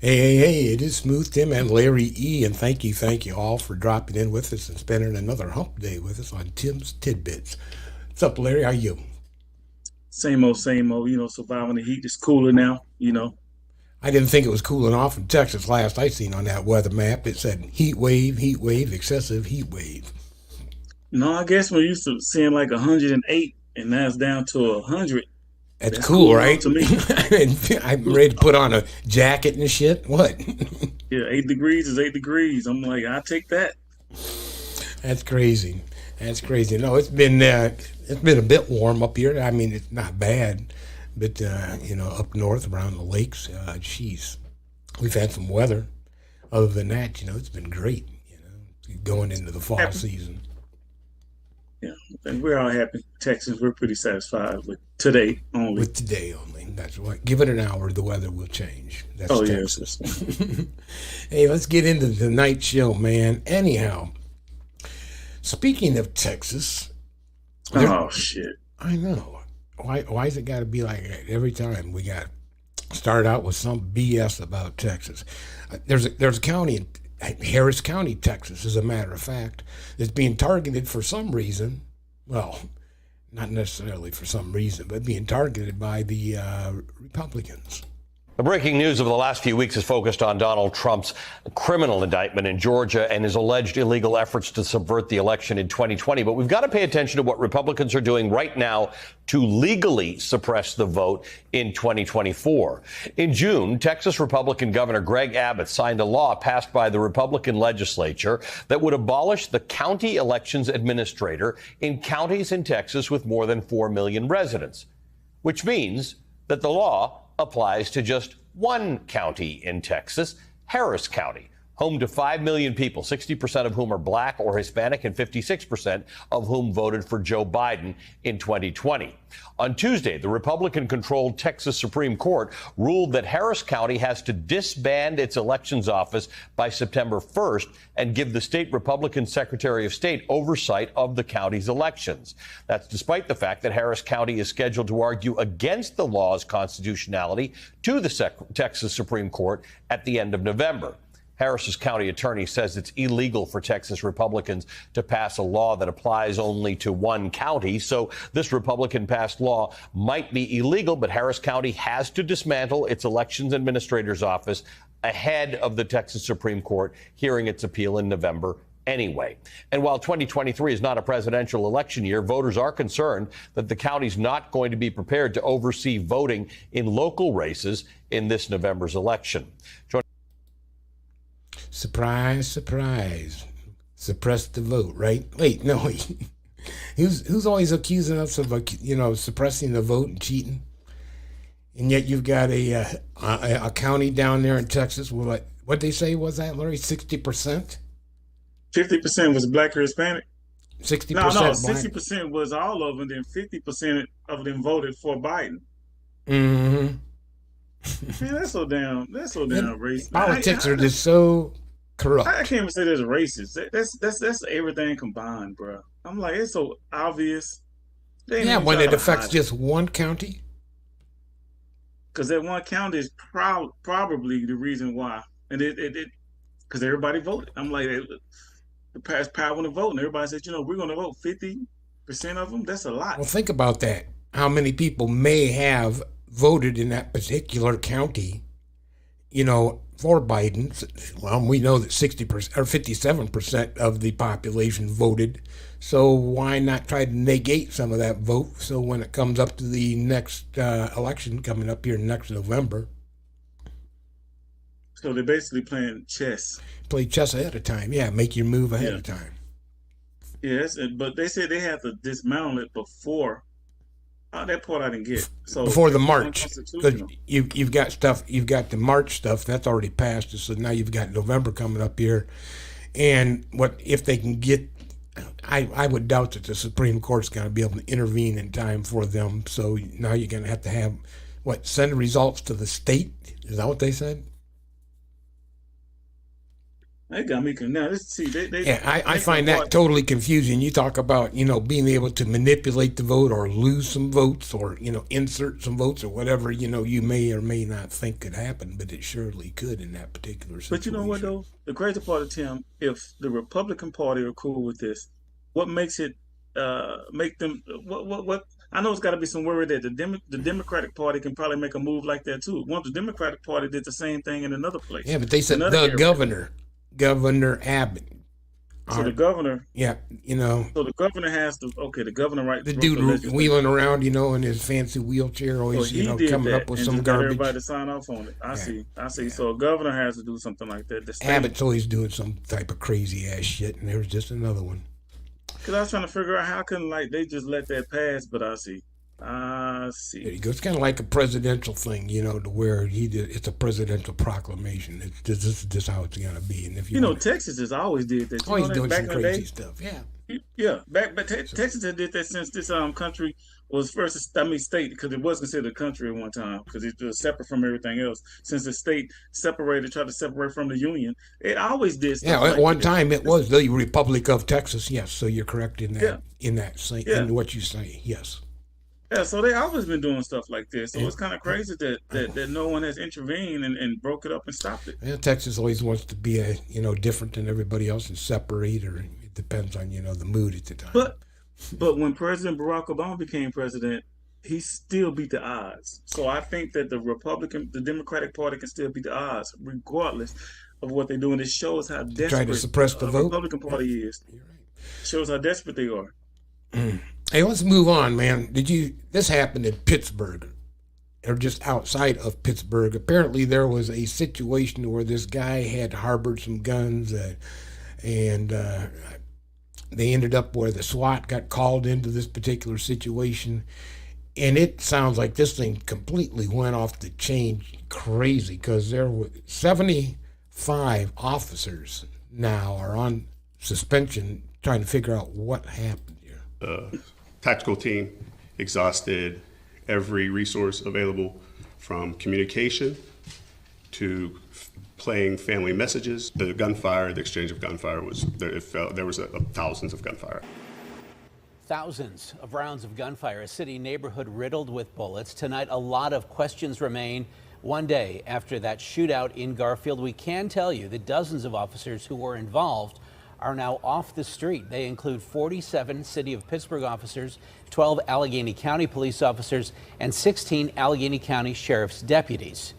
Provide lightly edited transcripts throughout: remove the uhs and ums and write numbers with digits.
Hey, it is Smooth Tim and Larry E. And thank you all for dropping in with us and spending another hump day with us on Tim's Tidbits. What's up, Larry? How you? Same old, surviving the heat. It's cooler now. I didn't think it was cooling off in Texas last I seen on that weather map. It said heat wave, excessive heat wave. No, I guess we're used to seeing like 108 and now it's down to 100. That's That's cool, cooling off right? to me. I'm ready to put on a jacket and shit. What? Yeah, 8 degrees is 8 degrees. I'm like, I take that. That's crazy. That's crazy. No, it's been a bit warm up here. I mean, it's not bad, but up north around the lakes, geez, we've had some weather. Other than that, it's been great. Going into the fall Happy. season Yeah. And we're all happy. Texans, we're pretty satisfied with today only. with today only. That's what. Give it an hour, the weather will change. That's Oh yes, Texas. this one. Hey, let's get into the night show, man. Anyhow, speaking of Texas, there. Oh shit. I know. Why is it got to be like that every time? We got to start out with some BS about Texas. There's a county in Harris County, Texas, as a matter of fact, that's being targeted for some reason. Well, not necessarily for some reason, but being targeted by the Republicans. The breaking news of the last few weeks is focused on Donald Trump's criminal indictment in Georgia and his alleged illegal efforts to subvert the election in 2020. But we've got to pay attention to what Republicans are doing right now to legally suppress the vote in 2024. In June, Texas Republican Governor Greg Abbott signed a law passed by the Republican legislature that would abolish the county elections administrator in counties in Texas with more than 4 million residents, which means that the law applies to just one county in Texas, Harris County, home to 5 million people, 60% of whom are black or Hispanic and 56% of whom voted for Joe Biden in 2020. On Tuesday, the Republican-controlled Texas Supreme Court ruled that Harris County has to disband its elections office by September 1st and give the state Republican Secretary of State oversight of the county's elections. That's despite the fact that Harris County is scheduled to argue against the law's constitutionality to the Texas Supreme Court at the end of November. Harris's county attorney says it's illegal for Texas Republicans to pass a law that applies only to one county. So this Republican passed law might be illegal, but Harris County has to dismantle its elections administrator's office ahead of the Texas Supreme Court hearing its appeal in November anyway. And while 2023 is not a presidential election year, voters are concerned that the county's not going to be prepared to oversee voting in local races in this November's election. Surprise, surprise. Suppress the vote, right? Wait, no. Who's always accusing us of, suppressing the vote and cheating? And yet you've got a county down there in Texas with what they say was that, Larry? 60%? 50% was black or Hispanic. No, 60% black. 60% was all of them. Then 50% of them voted for Biden. Mm-hmm. Man, that's so damn racist. Politics are just so I corrupt. can't even say that's racist. That's everything combined, bro. I'm like, it's so obvious. They ain't Yeah, even when try it to affects hide it just one county. because that one county is probably the reason why. And it because everybody voted. I'm like, the past power to vote, and everybody said, we're going to vote 50% of them. That's a lot. Well, think about that. How many people may have voted in that particular county, for Biden? Well, we know that 60% or 57% of the population voted. So why not try to negate some of that vote? So when it comes up to the next election coming up here next November, So they're basically playing chess. play chess ahead of time. Yeah, make your move ahead Yeah. of time. Yes, but they said they have to dismantle it before. That part I didn't get. So Before the it's March, because unconstitutional. you've got stuff, you've got the March stuff that's already passed. So now you've got November coming up here, and what if they can get? I would doubt that the Supreme Court's going to be able to intervene in time for them. So now you're going to have what, send results to the state? Is that what they said? They got me now. Let's see. Yeah, I making find a that part. totally confusing. You talk about, being able to manipulate the vote or lose some votes or, insert some votes or whatever, you may or may not think could happen, but it surely could in that particular But you know what situation. though? The crazy part of Tim, if the Republican Party are cool with this, what makes it make them what? I know it's got to be some worry that the Democratic Party can probably make a move like that too. Once the Democratic Party did the same thing in another place, Yeah, but they in said another the area. Governor Abbott, So the are, governor, yeah, so the governor has to. Okay, the governor the wrote the dude legislation. wheeling around, in his fancy wheelchair, So always, he did coming that up with and some just got everybody garbage. to sign off on it. I Yeah, see. I see. yeah. So a governor has to do something like that. The state. Abbott's always doing some type of crazy ass shit, and there's just another one. Because I was trying to figure out how can like they just let that pass, but I see. I There see. you go. It's kind of like a presidential thing, to where it's a presidential proclamation. This is just how it's gonna be, and if you You know, want to, Texas has always did that. You oh, know he's that doing back some in the crazy day. stuff. Yeah. Yeah, but So Texas had did that since this country was first. I mean, state because it was considered a country at one time because it was separate from everything else. Since the state separated, tried to separate from the union, it always did yeah, stuff at like one this. time it was the Republic of Texas. Yes, so you're correct in that Yeah, yeah, in what you say. Yes. yeah. So they always been doing stuff like this. So Yeah. it's kind of crazy that no one has intervened and broke it up and stopped it. Yeah, Texas always wants to be different than everybody else and separate, or it depends on the mood at the time. But But when President Barack Obama became president, he still beat the odds. So I think that the Democratic Party can still beat the odds, regardless of what they do. And it shows how To try to desperate suppress the the vote. Republican Yeah, Party is. you're right. It shows how desperate they are. Hey, let's move on, man. This happened in Pittsburgh, or just outside of Pittsburgh? Apparently, there was a situation where this guy had harbored some guns, and they ended up where the SWAT got called into this particular situation. And it sounds like this thing completely went off the chain crazy because there were 75 officers now are on suspension trying to figure out what happened here. Tactical team exhausted every resource available from communication to playing family messages. The gunfire, the exchange of gunfire there was thousands of gunfire. Thousands of rounds of gunfire, a city neighborhood riddled with bullets. Tonight, a lot of questions remain. One day after that shootout in Garfield, we can tell you that dozens of officers who were involved are now off the street. They include 47 City of Pittsburgh officers, 12 Allegheny County police officers, and 16 Allegheny County Sheriff's deputies.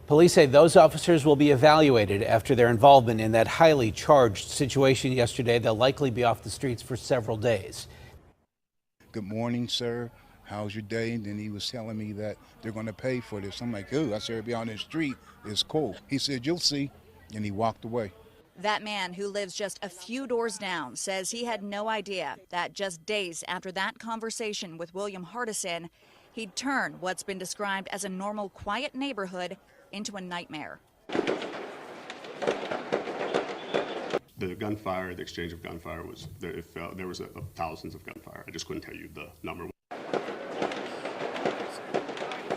Police say those officers will be evaluated after their involvement in that highly charged situation yesterday. They'll likely be off the streets for several days. Good morning, sir. How's your day? And then he was telling me that they're going to pay for this. I'm like, ooh, I said, be on the street. It's cool. He said, you'll see. And he walked away. That man, who lives just a few doors down, says he had no idea that just days after that conversation with William Hardison, he'd turn what's been described as a normal, quiet neighborhood into a nightmare. The gunfire, the exchange of gunfire there was thousands of gunfire. I just couldn't tell you the number.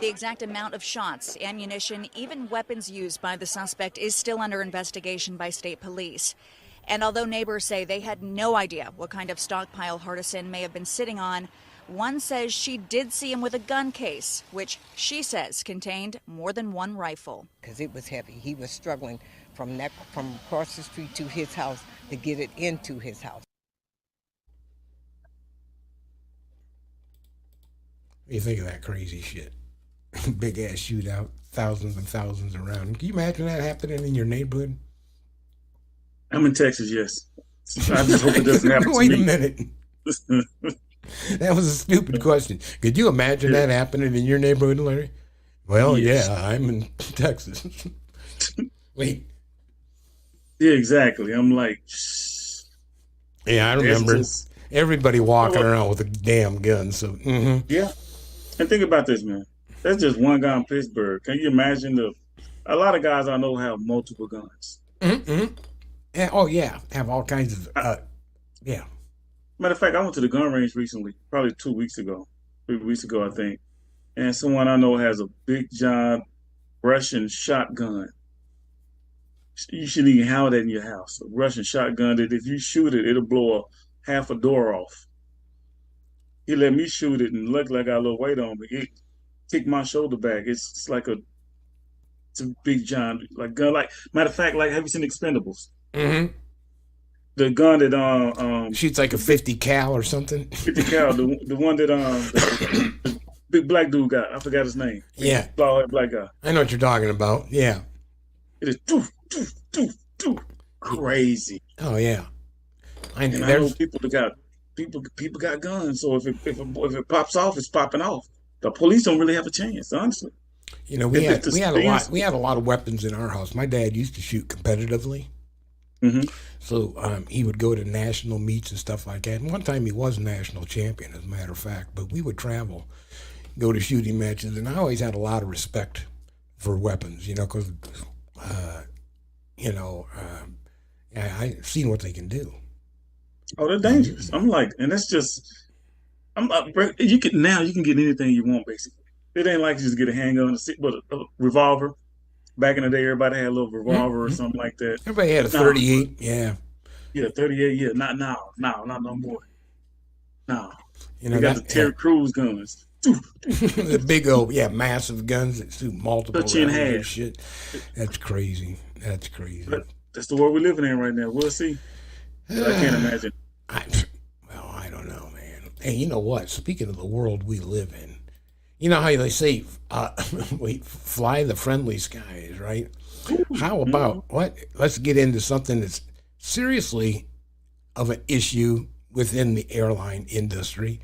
The exact amount of shots, ammunition, even weapons used by the suspect is still under investigation by state police. And although neighbors say they had no idea what kind of stockpile Hardison may have been sitting on, one says she did see him with a gun case, which she says contained more than one rifle. Because it was heavy. He was struggling from across the street to his house to get it into his house. What do you think of that crazy shit? Big ass shootout, thousands and thousands around. Can you imagine that happening in your neighborhood? I'm in Texas, yes. I just hope it doesn't happen to Wait a me. minute. That was a stupid question. Could you imagine that happening in your neighborhood, Larry? Well, Yes. yeah, I'm in Texas. Wait. Yeah, exactly. I'm like, Yeah, I it's remember just, everybody walking around with a damn gun. So, yeah. And think about this, man. That's just one guy in Pittsburgh. Can you imagine a lot of guys I know have multiple guns. yeah, oh yeah, have all kinds of yeah. Matter of fact, I went to the gun range recently, probably 2 weeks ago, 3 weeks ago, I think. And someone I know has a big giant Russian shotgun. You shouldn't even have that in your house. A Russian shotgun that if you shoot it, it'll blow half a door off. He let me shoot it, and luckily I got a little weight on me. It kicked my shoulder back. It's like it's a big giant like gun. Like matter of fact, like have you seen Expendables? Mm-hmm. The gun that Shoots like a 50 cal or something. 50 cal, the one that the big black dude got. I forgot his name. Yeah, Black guy. I know what you're talking about. Yeah. It is doof, doof, doof, doof. Crazy. Oh yeah. I know people got guns, so if it pops off, it's popping off. The police don't really have a chance, honestly. You know, we had a lot of weapons in our house. My dad used to shoot competitively. Mm-hmm. So he would go to national meets and stuff like that. And one time he was national champion, as a matter of fact. But we would travel, go to shooting matches, and I always had a lot of respect for weapons, you know, because, I've seen what they can do. Oh, they're dangerous. I'm like, and that's just, you can get anything you want, basically. It ain't like you just get a handgun, but a revolver. Back in the day, everybody had a little revolver or something like that. Everybody had a 38, yeah. Yeah, 38, yeah. Not now. No, not no more. No. You know, they got the Terry Crews guns. The big old, massive guns that shoot multiple Cut you in rounds and half. shit. That's crazy. That's crazy. But that's the world we're living in right now. We'll see. But I can't imagine. I don't know, man. Hey, you know what? Speaking of the world we live in, you know how they say, fly the friendly skies, right? How about, let's get into something that's seriously of an issue within the airline industry,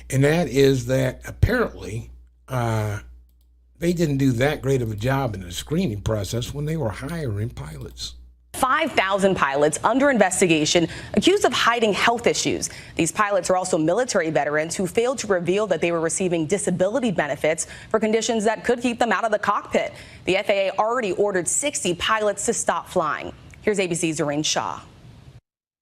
and that is that apparently they didn't do that great of a job in the screening process when they were hiring pilots. 5,000 pilots under investigation, accused of hiding health issues. These pilots are also military veterans who failed to reveal that they were receiving disability benefits for conditions that could keep them out of the cockpit. The FAA already ordered 60 pilots to stop flying. Here's ABC's Doreen Shaw.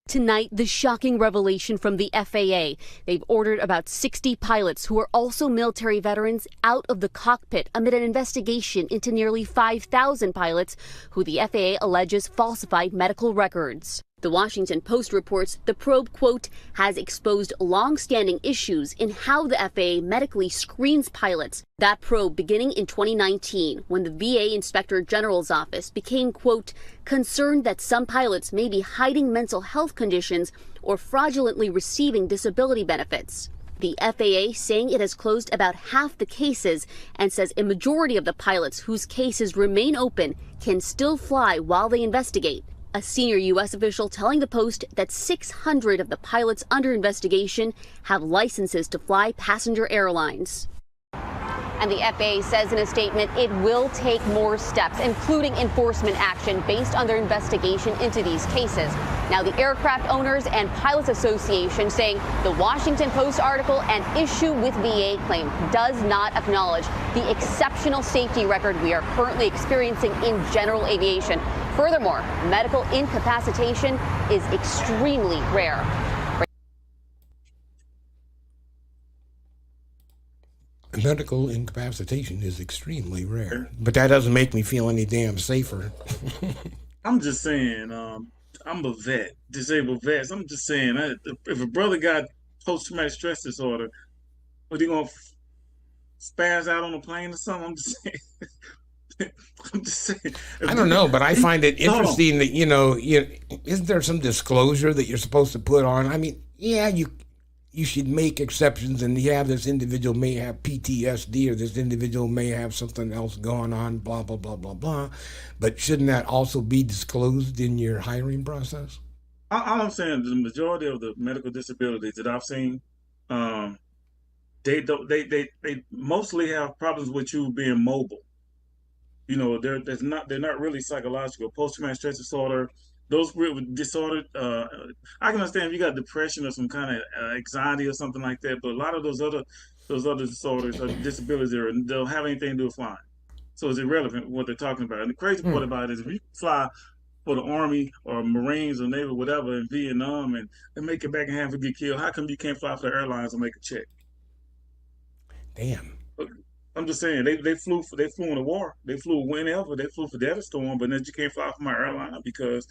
Tonight, the shocking revelation from the FAA. They've ordered about 60 pilots who are also military veterans out of the cockpit amid an investigation into nearly 5,000 pilots who the FAA alleges falsified medical records. The Washington Post reports the probe, quote, has exposed long-standing issues in how the FAA medically screens pilots. That probe beginning in 2019, when the VA Inspector General's office became, quote, concerned that some pilots may be hiding mental health conditions or fraudulently receiving disability benefits. The FAA saying it has closed about half the cases and says a majority of the pilots whose cases remain open can still fly while they investigate. A senior U.S. official telling the Post that 600 of the pilots under investigation have licenses to fly passenger airlines. And the FAA says in a statement it will take more steps, including enforcement action based on their investigation into these cases. Now, the Aircraft Owners and Pilots Association saying the Washington Post article and issue with VA claim does not acknowledge the exceptional safety record we are currently experiencing in general aviation. Furthermore, medical incapacitation is extremely rare. Medical incapacitation is extremely rare, but that doesn't make me feel any damn safer. I'm just saying, I'm a vet, disabled vet. I'm just saying, if a brother got post-traumatic stress disorder, are he gonna spaz out on a plane or something? I'm just saying. I'm just saying. I don't know, but I find it interesting that, isn't there some disclosure that you're supposed to put on? I mean, yeah, you should make exceptions, and this individual may have PTSD, or this individual may have something else going on, blah, blah, blah, blah, blah. But shouldn't that also be disclosed in your hiring process? All I'm saying is the majority of the medical disabilities that I've seen, they mostly have problems with you being mobile. They're not really psychological. Post-traumatic stress disorder, those disordered, I can understand if you got depression or some kind of anxiety or something like that, but a lot of those other disorders or disabilities, they'll have anything to do with flying. So it's irrelevant what they're talking about. And the crazy part about it is if you fly for the Army or Marines or Navy or whatever in Vietnam and make it back and have to get killed, how come you can't fly for the airlines and make a check? Damn. I'm just saying they flew in the war. They flew whenever. They flew for Desert Storm, but then you can't fly for my airline because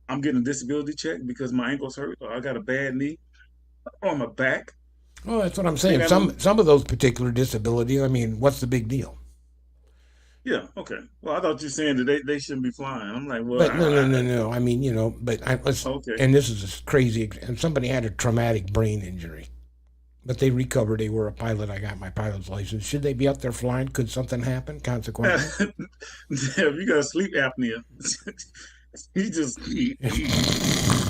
I'm getting a disability check because my ankle's hurt or I got a bad knee on my back. Well, that's what I'm saying. Some of those particular disabilities, I mean, what's the big deal? Yeah, okay. Well, I thought you were saying that they shouldn't be flying. I'm like, well, But no. I mean, Okay. And this is this crazy. And somebody had a traumatic brain injury, but they recovered. They were a pilot. I got my pilot's license. Should they be up there flying? Could something happen? Consequently, If you got sleep apnea, you just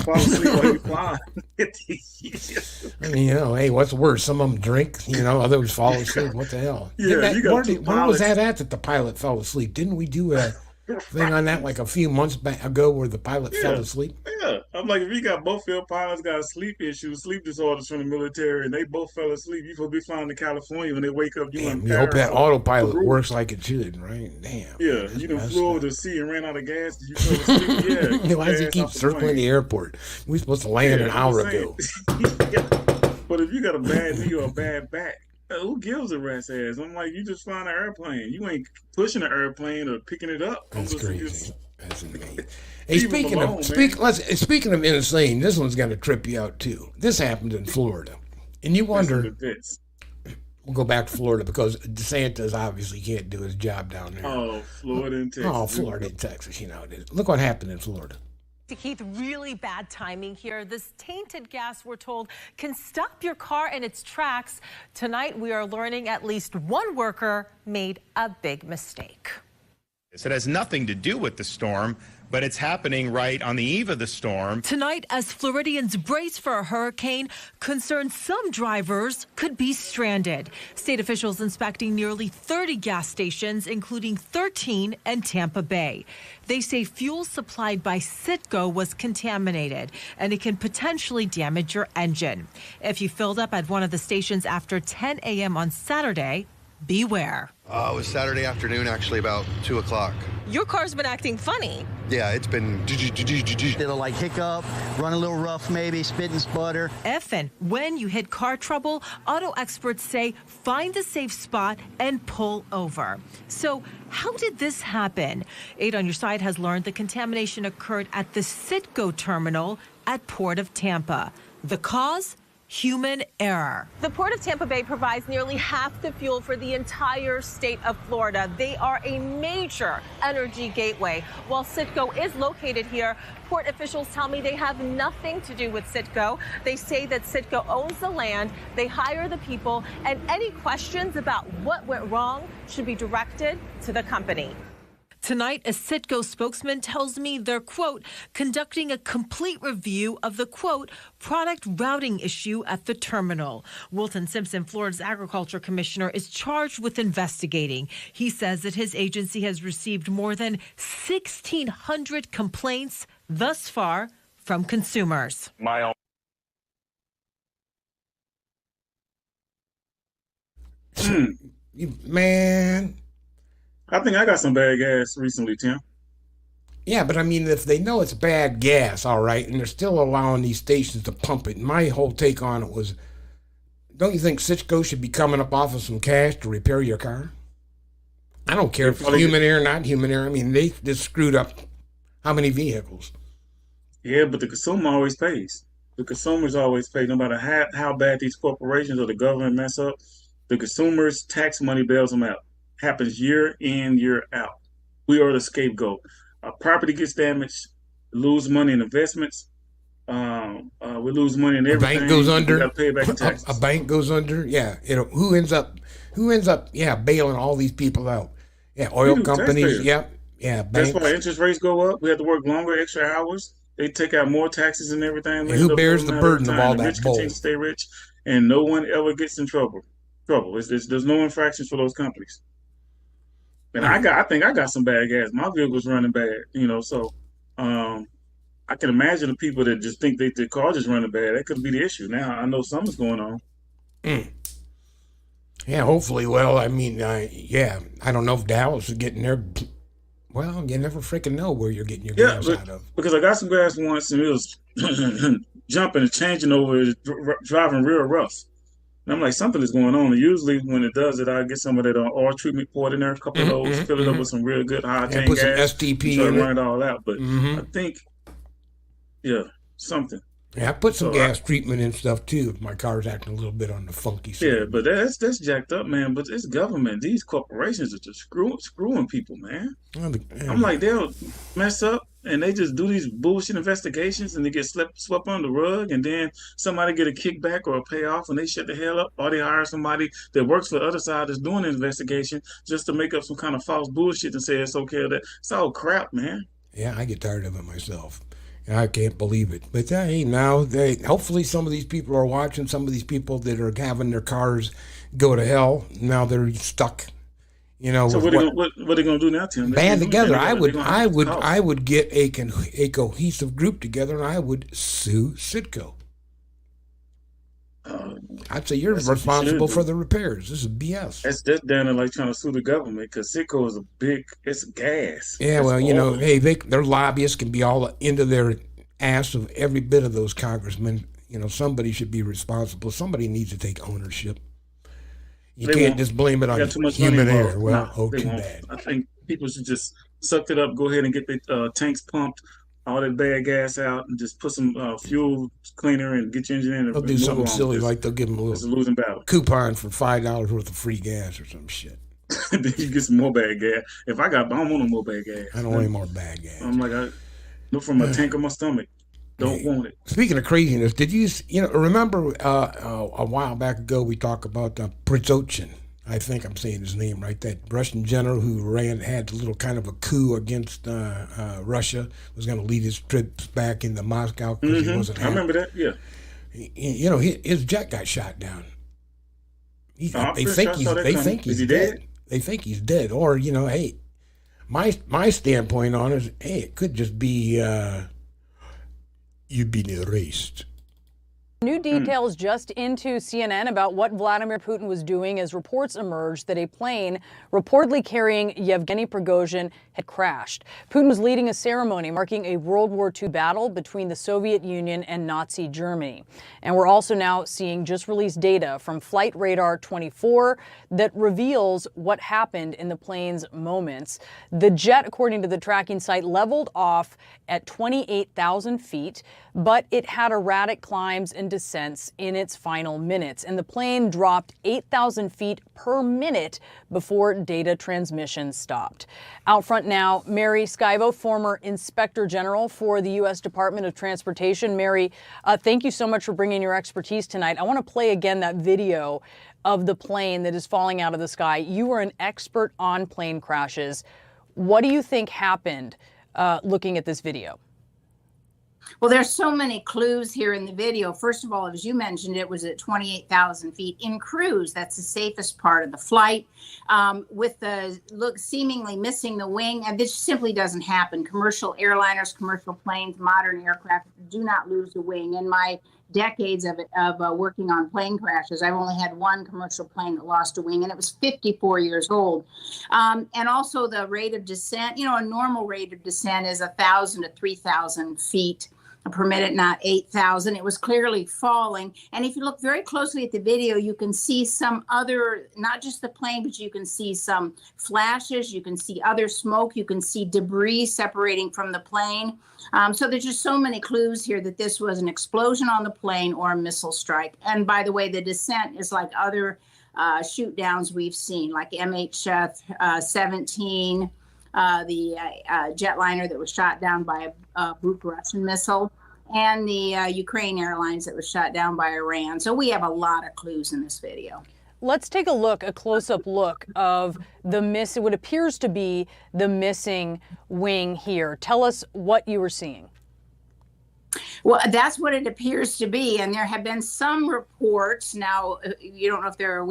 fall asleep while you fly. I mean, hey, what's worse? Some of them drink, others fall asleep. What the hell? Yeah, you got where was that at the pilot fell asleep? Didn't we do a thing on that like a few months ago where the pilot fell asleep? Yeah, I'm like, if you got both your pilots got sleep issues, sleep disorders from the military, and they both fell asleep, you supposed to be flying to California when they wake up. You Damn, you hope that autopilot works like it should, right? Damn. Yeah, you done flew over the sea and ran out of gas because you fell asleep. Yeah. Why does he keep circling the airport? We supposed to land an hour ago. But if you got a bad knee or a bad back, who gives a rat's ass? I'm like, you just flying an airplane. You ain't pushing an airplane or picking it up. That's crazy. That's amazing. Hey, speaking of insane, this one's got to trip you out too. This happened in Florida, and you wonder. We'll go back to Florida because DeSantis obviously can't do his job down there. Oh, Florida and Texas. Oh, Florida and Texas. Look what happened in Florida. Keith, really bad timing here. This tainted gas, we're told, can stop your car in its tracks. Tonight, we are learning at least one worker made a big mistake. It has nothing to do with the storm, but it's happening right on the eve of the storm. Tonight, as Floridians brace for a hurricane, concerned some drivers could be stranded. State officials inspecting nearly 30 gas stations, including 13 in Tampa Bay. They say fuel supplied by Citgo was contaminated, and it can potentially damage your engine. If you filled up at one of the stations after 10 a.m. on Saturday, beware. It was Saturday afternoon, actually, about 2 o'clock. Your car's been acting funny. Yeah, it's been... It'll like hiccup, run a little rough maybe, spit and sputter. If and when you hit car trouble, auto experts say find a safe spot and pull over. So how did this happen? 8 on Your Side has learned the contamination occurred at the Citgo terminal at Port of Tampa. The cause? Human error. The Port of Tampa Bay provides nearly half the fuel for the entire state of Florida. They are a major energy gateway. While Citgo is located here, port officials tell me they have nothing to do with Citgo. They say that Citgo owns the land, they hire the people, and any questions about what went wrong should be directed to the company. Tonight, a Citgo spokesman tells me they're, quote, conducting a complete review of the, quote, product routing issue at the terminal. Wilton Simpson, Florida's agriculture commissioner, is charged with investigating. He says that his agency has received more than 1,600 complaints thus far from consumers. Man. I think I got some bad gas recently, Tim. Yeah, but I mean, if they know it's bad gas, all right, and they're still allowing these stations to pump it, my whole take on it was, don't you think Citgo should be coming up off of some cash to repair your car? I don't care if it's human error or not human error. I mean, they just screwed up how many vehicles? Yeah, but the consumer always pays. The consumers always pay, no matter how bad these corporations or the government mess up. The consumers' tax money bails them out. Happens year in, year out. We are the scapegoat. Property gets damaged, we lose money in investments, we lose money in everything. A bank goes under. We gotta pay back the taxes. A bank goes under. Yeah, who ends up? Yeah, bailing all these people out. Yeah, oil companies. Yep. Yeah, banks. That's why interest rates go up. We have to work longer, extra hours. They take out more taxes and everything. And who bears the burden of all that? Rich continue to stay rich, and no one ever gets in trouble. There's no infractions for those companies. And I think I got some bad gas. My vehicle's running bad, so I can imagine the people that just think their car just running bad. That could be the issue. Now I know something's going on. Yeah, hopefully. Well, I mean, I don't know if Dallas is getting their. Well, you never freaking know where you're getting your gas out of. Because I got some gas once and it was jumping and changing over, driving real rough. And I'm like, something is going on. And usually when it does it, I get some of that oil treatment poured in there, a couple of those, fill it up with some real good high And octane put some gas, STP and try to in run it. it all out. But I think, yeah, something. Yeah, I put some So gas treatment in stuff too. If my car's acting a little bit on the funky side. Yeah, but that's jacked up, man. But it's government. These corporations are just screwing people, man. I'm like, they'll mess up and they just do these bullshit investigations and they get swept under the rug, and then somebody get a kickback or a payoff and they shut the hell up, or they hire somebody that works for the other side that's doing the investigation just to make up some kind of false bullshit and say it's okay. That it's all crap, man. Yeah, I get tired of it myself. I can't believe it. But hey, now hopefully some of these people are watching. Some of these people that are having their cars go to hell, now they're stuck. You know. So what are they gonna do now, Tim? Band together. I would get a cohesive group together, and I would sue Citgo. I'd say you're responsible for the repairs. This is BS. That's down there like trying to sue the government, because Citgo is it's gas. Yeah, it's well, you oil. know, hey, their lobbyists can be all into their ass of every bit of those congressmen. You know, somebody should be responsible. Somebody needs to take ownership. You can't just blame it on human error. Well, too bad. I think people should just suck it up, go ahead and get the tanks pumped, all that bad gas out, and just put some fuel cleaner and get your engine in. They'll do something silly like they'll give them a little losing battle coupon for $5 worth of free gas or some shit. Then you get some more bad gas. I don't want no more bad gas. I don't want any more bad gas. I'm like, I look from my tank of my stomach. Don't want it. Speaking of craziness, did you remember a while back ago we talked about Prigozhin? I think I'm saying his name right. That Russian general who had a little kind of a coup against Russia, was going to lead his trips back into Moscow because he wasn't happy. I remember that. Yeah. You know, his jet got shot down. They think he's dead. They think he's dead. Or, you know, hey, my standpoint on it is, hey, it could just be you've been erased. New details just into CNN about what Vladimir Putin was doing as reports emerged that a plane reportedly carrying Yevgeny Prigozhin had crashed. Putin was leading a ceremony marking a World War II battle between the Soviet Union and Nazi Germany. And we're also now seeing just released data from Flight Radar 24 that reveals what happened in the plane's moments. The jet, according to the tracking site, leveled off at 28,000 feet, but it had erratic climbs and descents in its final minutes, and the plane dropped 8,000 feet per minute before data transmission stopped. Out front now, Mary Schiavo, former Inspector General for the U.S. Department of Transportation. Mary, thank you so much for bringing your expertise tonight. I want to play again that video of the plane that is falling out of the sky. You are an expert on plane crashes. What do you think happened looking at this video? Well, there's so many clues here in the video. First of all, as you mentioned, it was at 28,000 feet in cruise. That's the safest part of the flight. With the seemingly missing the wing, and this simply doesn't happen. Commercial airliners, commercial planes, modern aircraft do not lose the wing. In my decades of working on plane crashes, I've only had one commercial plane that lost a wing, and it was 54 years old. And also the rate of descent, you know, a normal rate of descent is 1,000 to 3,000 feet per minute, not 8,000. It was clearly falling. And if you look very closely at the video, you can see some other, not just the plane, but you can see some flashes, you can see other smoke, you can see debris separating from the plane. So there's just so many clues here that this was an explosion on the plane or a missile strike. And by the way, the descent is like other shoot downs we've seen, like MH17, the jetliner that was shot down by a Buk Russian missile, and the Ukraine Airlines that was shot down by Iran. So we have a lot of clues in this video. Let's take a close-up look of what appears to be the missing wing here. Tell us what you were seeing. Well, that's what it appears to be, and there have been some reports. Now, we don't know if they're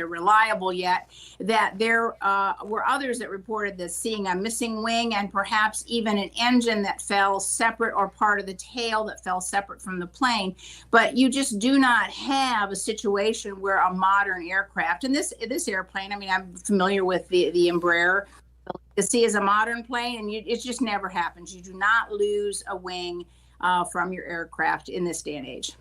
reliable yet. That there were others that reported that seeing a missing wing and perhaps even an engine that fell separate, or part of the tail that fell separate from the plane. But you just do not have a situation where a modern aircraft, and this airplane, I mean, I'm familiar with the Embraer. The C is a modern plane, and it just never happens. You do not lose a wing from your aircraft in this day and age.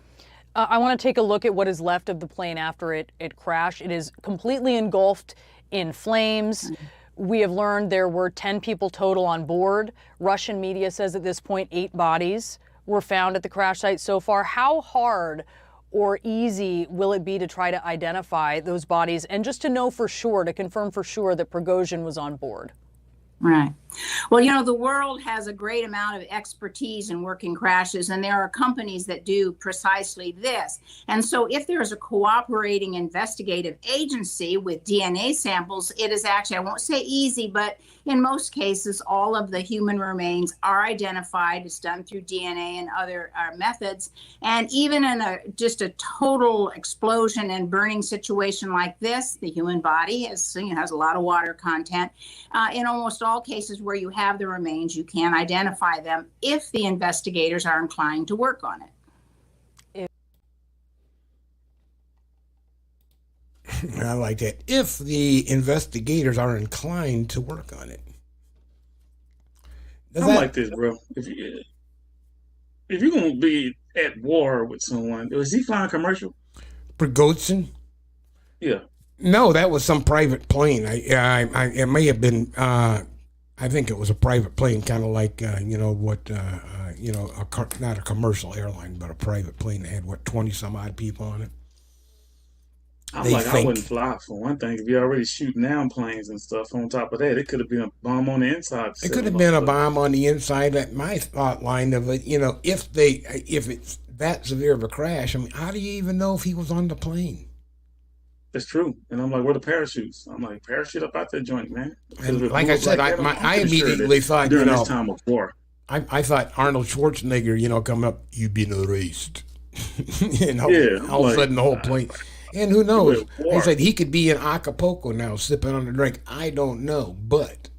I want to take a look at what is left of the plane after it crashed. It is completely engulfed in flames. We have learned there were 10 people total on board. Russian media says at this point 8 bodies were found at the crash site so far. How hard or easy will it be to try to identify those bodies and just to know for sure, to confirm for sure that Prigozhin was on board? Right. Well, you know, the world has a great amount of expertise in working crashes, and there are companies that do precisely this. And so if there is a cooperating investigative agency with DNA samples, it is actually, I won't say easy, but in most cases, all of the human remains are identified. It's done through DNA and other methods. And even in just a total explosion and burning situation like this, the human body has a lot of water content. In almost all cases where you have the remains, you can identify them if the investigators are inclined to work on it. I like that. If the investigators are inclined to work on it. I'm like this, bro. If you're gonna be at war with someone, was he flying commercial? Prigozhin? Yeah. No, that was some private plane. It may have been. I think it was a private plane, kind of like not a commercial airline, but a private plane that had 20 some odd people on it. I wouldn't fly for one thing. If you're already shooting down planes and stuff, on top of that, it could have been a bomb on the inside. It could have been a bomb on the inside. That my thought line of it, if it's that severe of a crash, I mean, how do you even know if he was on the plane? It's true. And I'm like, where the parachutes? I'm like, parachute up out that joint, man. And like I said, I immediately thought, during this time of war. I thought Arnold Schwarzenegger, coming up, you've been erased. All of a sudden the whole plane. And who knows? I said he could be in Acapulco now sipping on a drink. I don't know, but.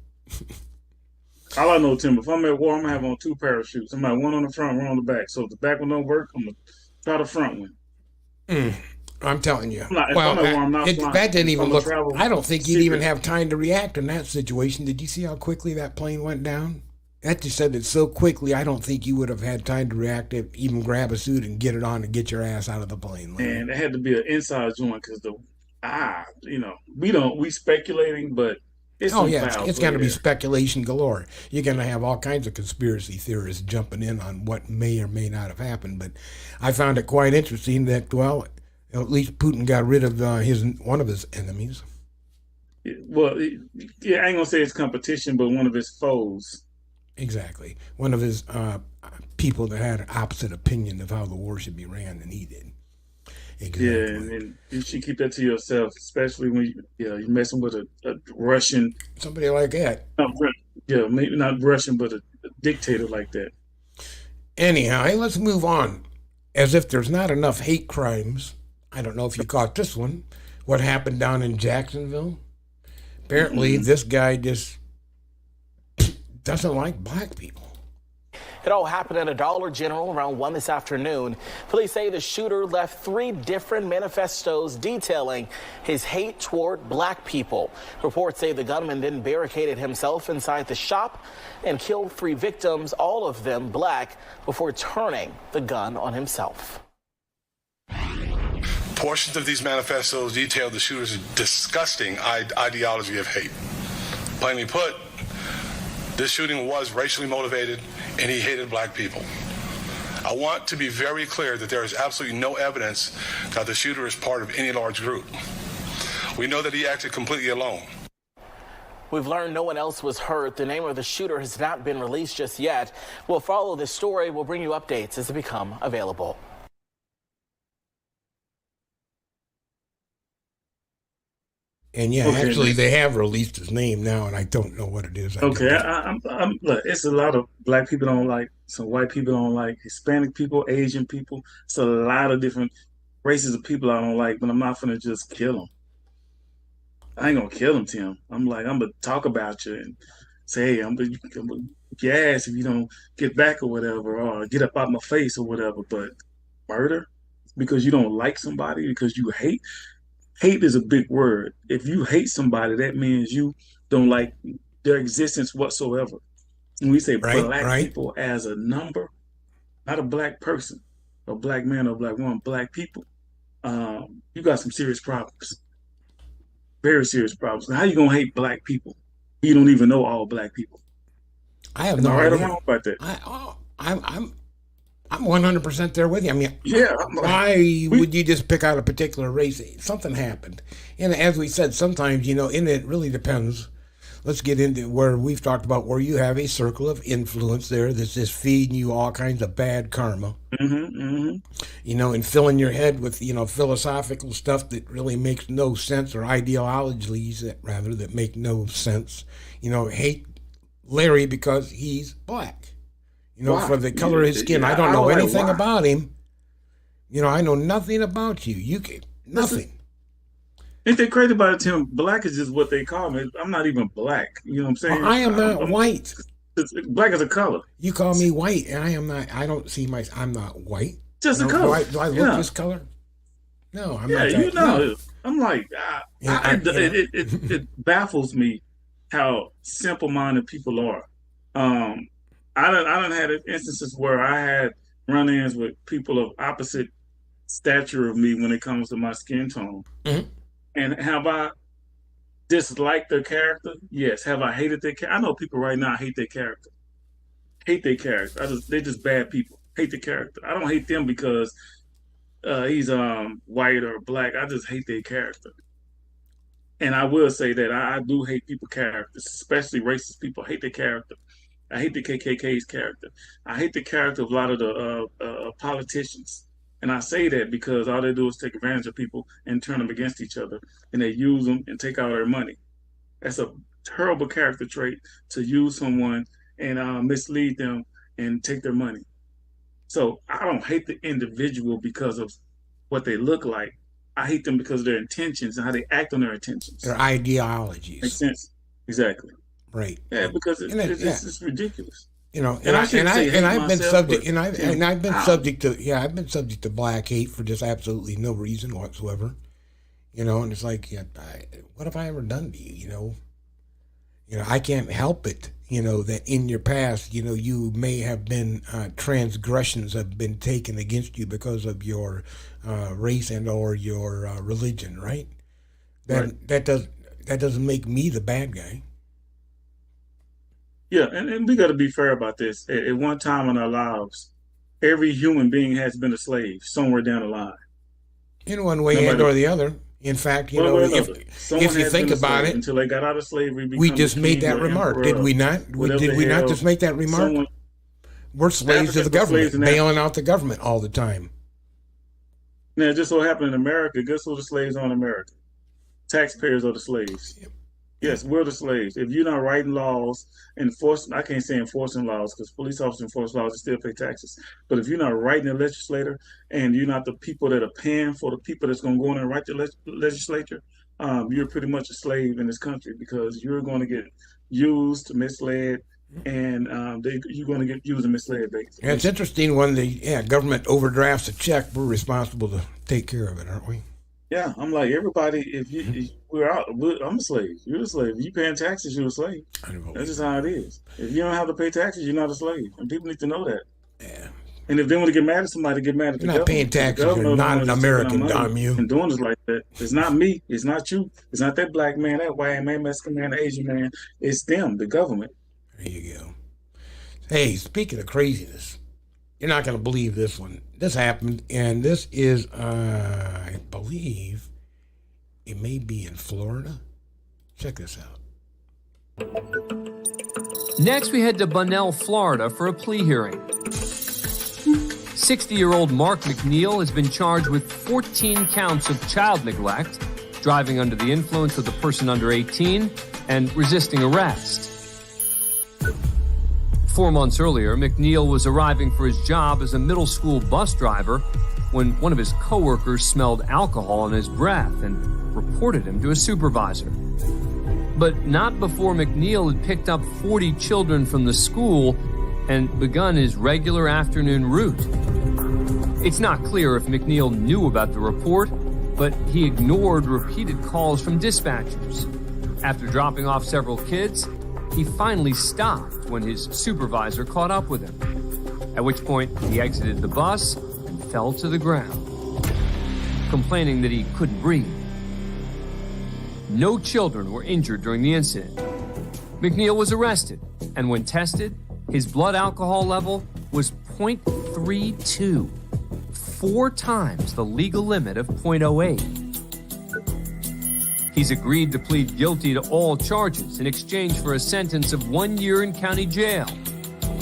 All I know, Tim, if I'm at war, I'm going to have on 2 parachutes. I'm going to have one on the front, one on the back. So if the back one don't work, I'm going to try the front one. I'm telling you. That didn't even look. I don't think you'd even have time to react in that situation. Did you see how quickly that plane went down? That just said it so quickly. I don't think you would have had time to react, to even grab a suit and get it on and get your ass out of the plane. And it had to be an inside joint because we speculating, but it's it's going to be speculation galore. You're going to have all kinds of conspiracy theorists jumping in on what may or may not have happened. But I found it quite interesting that, well, at least Putin got rid of one of his enemies. Well, I ain't gonna say it's competition, but one of his foes. Exactly, one of his people that had an opposite opinion of how the war should be ran than he did. Exactly. Yeah, and you should keep that to yourself, especially when you're messing with a Russian, somebody like that. Maybe not Russian, but a dictator like that. Anyhow, hey, let's move on. As if there's not enough hate crimes. I don't know if you caught this one. What happened down in Jacksonville? Apparently, this guy just doesn't like black people. It all happened at a Dollar General around 1 this afternoon. Police say the shooter left 3 different manifestos detailing his hate toward black people. Reports say the gunman then barricaded himself inside the shop and killed 3 victims, all of them black, before turning the gun on himself. Portions of these manifestos detail the shooter's disgusting ideology of hate. Plainly put, this shooting was racially motivated and he hated black people. I want to be very clear that there is absolutely no evidence that the shooter is part of any large group. We know that he acted completely alone. We've learned no one else was hurt. The name of the shooter has not been released just yet. We'll follow this story. We'll bring you updates as they become available. And actually, they have released his name now, and I don't know what it is. Look, it's a lot of black people don't like, some white people don't like, Hispanic people, Asian people. It's a lot of different races of people I don't like, but I'm not gonna just kill them. I ain't gonna kill them, Tim. I'm gonna talk about you and say, hey, I'm gonna your ass if you don't get back or whatever, or get up out my face or whatever. But murder because you don't like somebody, because you hate. Hate is a big word. If you hate somebody, that means you don't like their existence whatsoever. And we say black people as a number, not a black person. a black man or a black woman, black people, you got some serious problems. Very serious problems. How you gonna hate black people? You don't even know all black people. I have Am no I right idea. or wrong about that? I'm 100% there with you. I mean, yeah. Why would you just pick out a particular race? Something happened, and as we said, sometimes and it really depends. Let's get into where we've talked about where you have a circle of influence there that's just feeding you all kinds of bad karma. And filling your head with philosophical stuff that really makes no sense, or ideologies that make no sense. Hate Larry because he's black. For the color of his skin. I don't know anything about him. I know nothing about you. You can nothing. Ain't they crazy about it, Tim? Black is just what they call me. I'm not even black. You know what I'm saying? Well, I am not white. Black is a color. You call me white, and I am not. I don't see I'm not white. Just a color. Do I look this color? No, I'm not. No. I'm like, it baffles me how simple-minded people are. I done had instances where I had run-ins with people of opposite stature of me when it comes to my skin tone. Mm-hmm. And have I disliked their character? Yes. Have I hated their character? I know people right now hate their character. They're just bad people. Hate the character. I don't hate them because he's white or black. I just hate their character. And I will say that I do hate people's characters, especially racist people. I hate their character. I hate the KKK's character. I hate the character of a lot of the politicians. And I say that because all they do is take advantage of people and turn them against each other. And they use them and take all their money. That's a terrible character trait, to use someone and mislead them and take their money. So I don't hate the individual because of what they look like. I hate them because of their intentions and how they act on their intentions. Their ideologies. Makes sense. Exactly. Right. Yeah, because it's ridiculous. I've been subject to black hate for just absolutely no reason whatsoever. And it's like, what have I ever done to you? I can't help it. That in your past, you may have been transgressions have been taken against you because of your race and or your religion, right? That doesn't make me the bad guy. Yeah, and we got to be fair about this. At one time in our lives, every human being has been a slave somewhere down the line. In one way or the other. In fact, if you think about it, until they got out of slavery, we just made that remark, did we not? Did we not just make that remark? We're slaves of the government, bailing out the government all the time. Now, it just so happened in America, guess who the slaves are in America? Taxpayers are the slaves. Yep. Yes, we're the slaves. If you're not writing laws, I can't say enforcing laws because police officers enforce laws and still pay taxes. But if you're not writing the legislator and you're not the people that are paying for the people that's going to go in and write the legislature, you're pretty much a slave in this country because you're going to get used, misled, and you're going to get used and misled. Basically. Yeah, it's interesting when the government overdrafts a check, we're responsible to take care of it, aren't we? Yeah, I'm like, everybody, I'm a slave. You're a slave. If you paying taxes, you're a slave. That's just how it is. If you don't have to pay taxes, you're not a slave. And people need to know that. Yeah. And if they want to get mad at somebody, get mad at the government. Not paying taxes, you're not an American, damn you. And doing this like that. It's not me. It's not you. It's not that black man, that white man, Mexican man, the Asian man. It's them, the government. There you go. Hey, speaking of craziness, you're not going to believe this one. This happened, and this is, I believe, it may be in Florida. Check this out. Next, we head to Bunnell, Florida for a plea hearing. 60-year-old Mark McNeil has been charged with 14 counts of child neglect, driving under the influence of the person under 18, and resisting arrest. 4 months earlier, McNeil was arriving for his job as a middle school bus driver when one of his coworkers smelled alcohol in his breath and reported him to a supervisor. But not before McNeil had picked up 40 children from the school and begun his regular afternoon route. It's not clear if McNeil knew about the report, but he ignored repeated calls from dispatchers. After dropping off several kids, he finally stopped when his supervisor caught up with him, at which point he exited the bus and fell to the ground, complaining that he couldn't breathe. No children were injured during the incident. McNeil was arrested, and when tested, his blood alcohol level was 0.32, 4 times the legal limit of 0.08. He's agreed to plead guilty to all charges in exchange for a sentence of 1 year in county jail,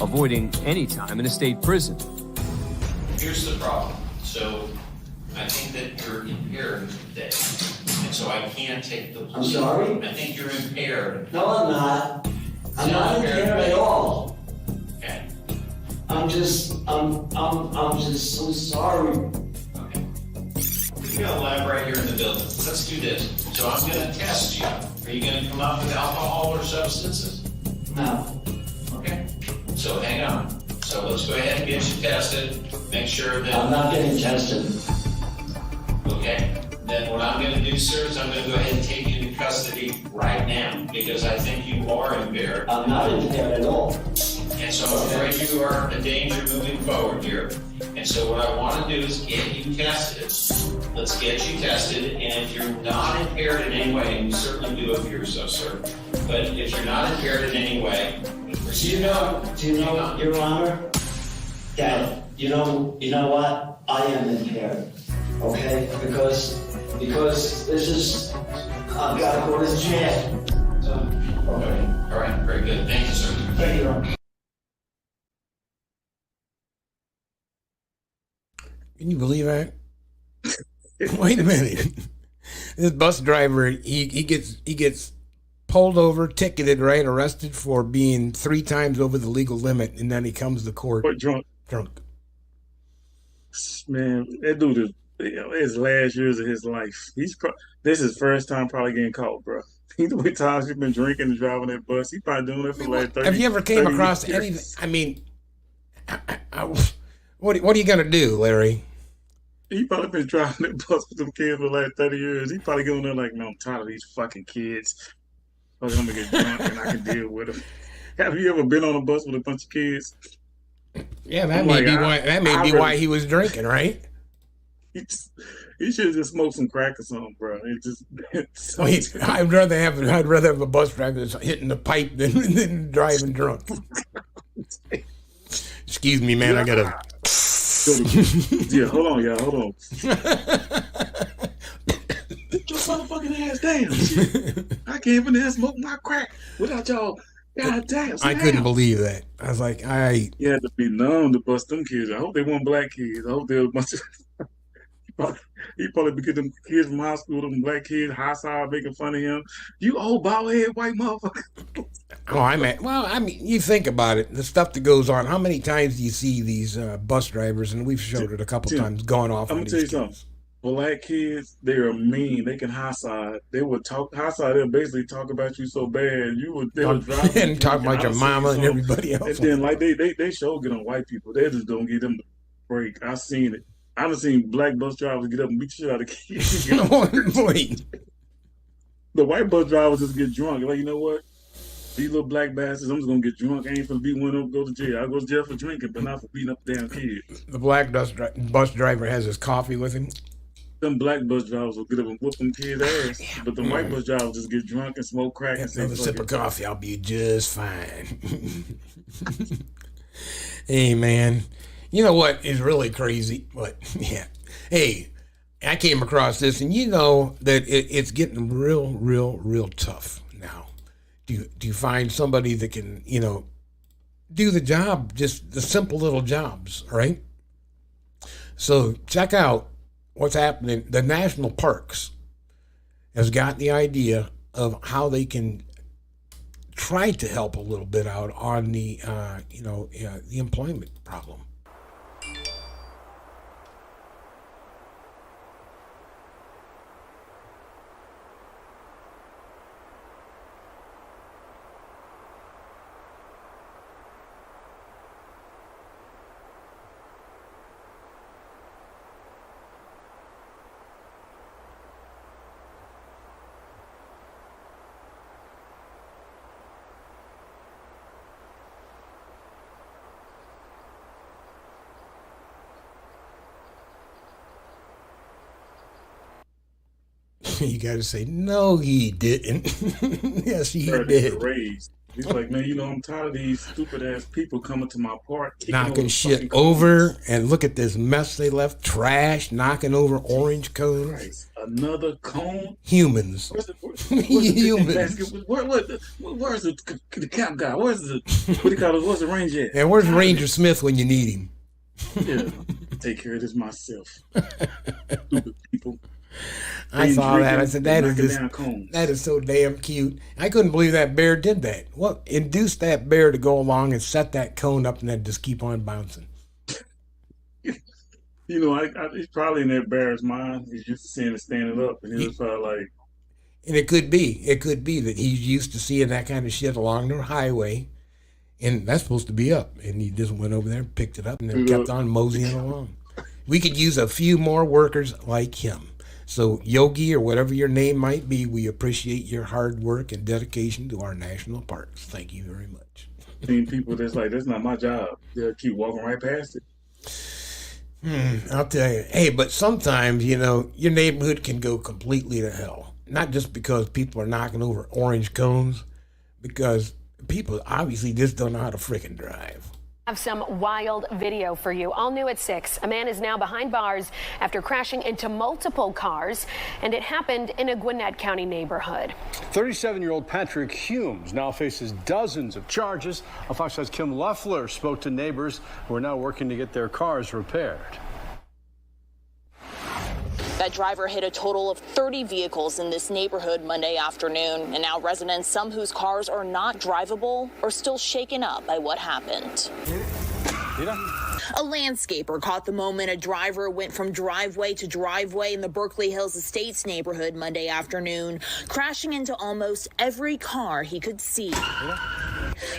avoiding any time in a state prison. Here's the problem. So I think that you're impaired today. And so I can't take the plea. I'm sorry? I think you're impaired. No, I'm not. I'm not impaired at all. Okay. I'm just so sorry. Okay. We got a lab right here in the building. Let's do this. So I'm gonna test you. Are you gonna come up with alcohol or substances? No. Okay. So hang on. So let's go ahead and get you tested. Make sure that I'm not getting tested. Okay. Then what I'm going to do, sir, is I'm going to go ahead and take you into custody right now because I think you are impaired. I'm not impaired at all. And so I'm afraid you are a danger moving forward here. And so what I want to do is get you tested. Let's get you tested. And if you're not impaired in any way, and you certainly do appear so, sir, but if you're not impaired in any way, Do you know, Your Honor, that you know what? I am impaired. Okay? Because this is, I've got to go to jail. So, okay. All right, very good. Thank you, sir. Thank you, Your Honor. Can you believe that? Wait a minute. This bus driver, he gets pulled over, ticketed, right, arrested for being 3 times over the legal limit, and then he comes to court drunk. Man, that dude is, his last years of his life. This is first time probably getting caught, bro. The way times he's been drinking and driving that bus, he probably doing that for like 30 Have you ever came across years. anything? I mean, what are you gonna do, Larry? He probably been driving that bus with them kids for like 30 years. He probably going there like, no, I'm tired of these fucking kids. I'm gonna get drunk and I can deal with them. Have you ever been on a bus with a bunch of kids? Yeah, that may be why he was drinking, right? He should have just smoked some crack or something, bro. I'd rather have a bus driver that's hitting the pipe than driving drunk. Excuse me, man. I gotta. Yeah, hold on, y'all. Hold on. Get your motherfucking ass down. Shit. I can't even smoke my crack without y'all. God damn. I couldn't believe that. I was like, You had to be numb to bust them kids. I hope they weren't black kids. I hope they were a bunch of. He probably be getting them kids from high school, them black kids, high side making fun of him. You old bald head white motherfucker. You think about it, the stuff that goes on. How many times do you see these bus drivers, and we've showed it a couple times, going off I'm on gonna tell you these something. kids. Black kids, they are mean. They can high side. They would talk high side. They'll basically talk about you so bad. They would drive and talk about your mama and everybody else. And then like they show get on white people. They just don't give them the break. I've seen it. I've seen black bus drivers get up and beat the shit out of kids. The white bus drivers just get drunk. Like, you know what? These little black bastards, I'm just gonna get drunk. I ain't gonna beat one of them, go to jail. I go to jail for drinking, but not for beating up damn kids. The black bus driver has his coffee with him. Them black bus drivers will get up and whoop them kids' ass. But the white bus drivers just get drunk and smoke crack and say, Another sip of coffee, I'll be just fine. Hey, man. You know what is really crazy? But yeah. Hey, I came across this, and you know that it's getting real tough now. Do you find somebody that can, do the job, just the simple little jobs, right? So check out what's happening. The national parks has got the idea of how they can try to help a little bit out on the employment problem. You got to say, no, he didn't. Yes, he Started did. raised. He's like, man, I'm tired of these stupid ass people coming to my park, Knocking shit over, and look at this mess they left. Trash, knocking over orange cones. Christ, another cone? Humans. Where's the Humans. Where's the camp guy? Where's the ranger at? And where's Ranger Smith when you need him? Yeah, take care of this myself. Stupid people. I saw that. I said, that is so damn cute. I couldn't believe that bear did that. What induced that bear to go along and set that cone up and then just keep on bouncing? He's probably in that bear's mind. He's used to seeing it standing up, and he was probably like. And it could be that he's used to seeing that kind of shit along the highway, and that's supposed to be up. And he just went over there and picked it up and then kept on moseying along. We could use a few more workers like him. So, Yogi, or whatever your name might be, we appreciate your hard work and dedication to our national parks. Thank you very much. Seen people that's like, that's not my job. They'll keep walking right past it. I'll tell you. Hey, but sometimes, your neighborhood can go completely to hell. Not just because people are knocking over orange cones, because people obviously just don't know how to frickin' drive. Have some wild video for you. All new at 6. A man is now behind bars after crashing into multiple cars, and it happened in a Gwinnett County neighborhood. 37-year-old Patrick Humes now faces dozens of charges. Fox 5's Kim Loeffler spoke to neighbors who are now working to get their cars repaired. That driver hit a total of 30 vehicles in this neighborhood Monday afternoon, and now residents, some whose cars are not drivable, are still shaken up by what happened. A landscaper caught the moment a driver went from driveway to driveway in the Berkeley Hills Estates neighborhood Monday afternoon, crashing into almost every car he could see.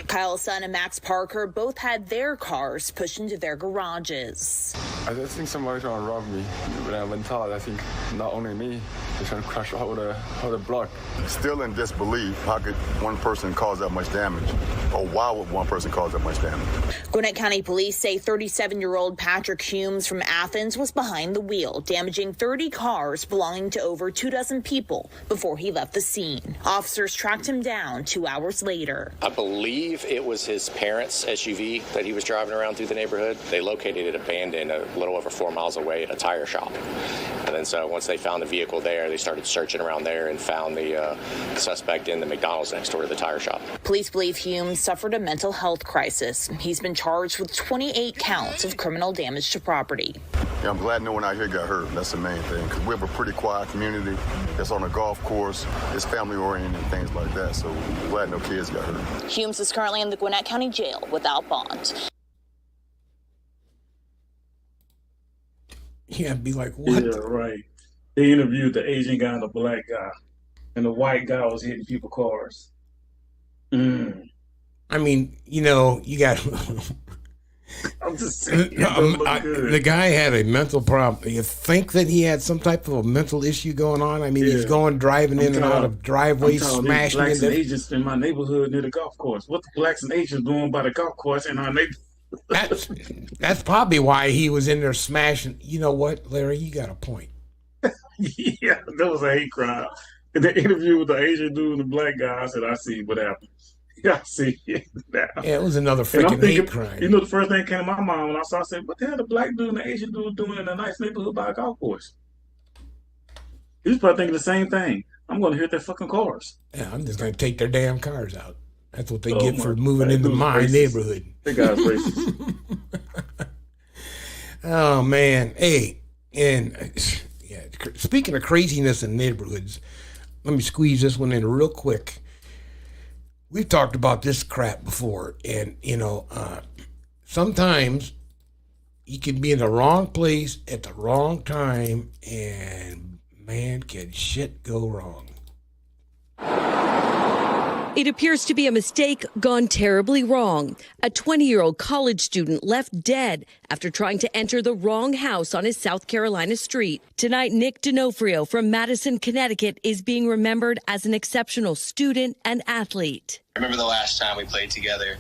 Kyle's son and Max Parker both had their cars pushed into their garages. I just think somebody's trying to rob me. When I went out, I think not only me, they're trying to crash out the block. Still in disbelief, how could one person cause that much damage? Or why would one person cause that much damage? Gwinnett County Police say 37-year-old Patrick Humes from Athens was behind the wheel, damaging 30 cars belonging to over 24 people before he left the scene. Officers tracked him down 2 hours later. I believe it was his parents' SUV that he was driving around through the neighborhood. They located it abandoned a little over 4 miles away at a tire shop. And then so once they found the vehicle there, they started searching around there and found the suspect in the McDonald's next door to the tire shop. Police believe Humes suffered a mental health crisis. He's been charged with 28 counts of criminal damage to property. Yeah, I'm glad no one out here got hurt. That's the main thing, because we have a pretty quiet community that's on a golf course. It's family-oriented and things like that, so I'm glad no kids got hurt. Humes is currently in the Gwinnett County Jail without bond. Yeah, be like, what? Yeah, right. They interviewed the Asian guy and the black guy, and the white guy was hitting people's cars. I mean, you got... I'm just saying, the guy had a mental problem. You think that he had some type of a mental issue going on? I mean, he's driving in and out of driveways, smashing blacks into... and Asians in my neighborhood near the golf course. What the blacks and Asians doing by the golf course in our neighborhood? That's probably why he was in there smashing. You know what, Larry? You got a point. Yeah, that was a hate crime. In the interview with the Asian dude and the black guy, I said, I see what happened. Yeah, I see it now. Yeah, it was another freaking hate crime. The first thing that came to my mind when I saw, I said, what the hell the black dude and the Asian dude doing in a nice neighborhood by a golf course? He was probably thinking the same thing. I'm going to hit their fucking cars. Yeah, I'm just going to take their damn cars out. That's what they get for moving into my neighborhood. That guy's racist. Oh, man. Hey, and yeah, speaking of craziness in neighborhoods, let me squeeze this one in real quick. We've talked about this crap before, and, sometimes you can be in the wrong place at the wrong time, and, man, can shit go wrong. It appears to be a mistake gone terribly wrong. A 20-year-old college student left dead after trying to enter the wrong house on his South Carolina street. Tonight, Nick D'Onofrio from Madison, Connecticut is being remembered as an exceptional student and athlete. I remember the last time we played together,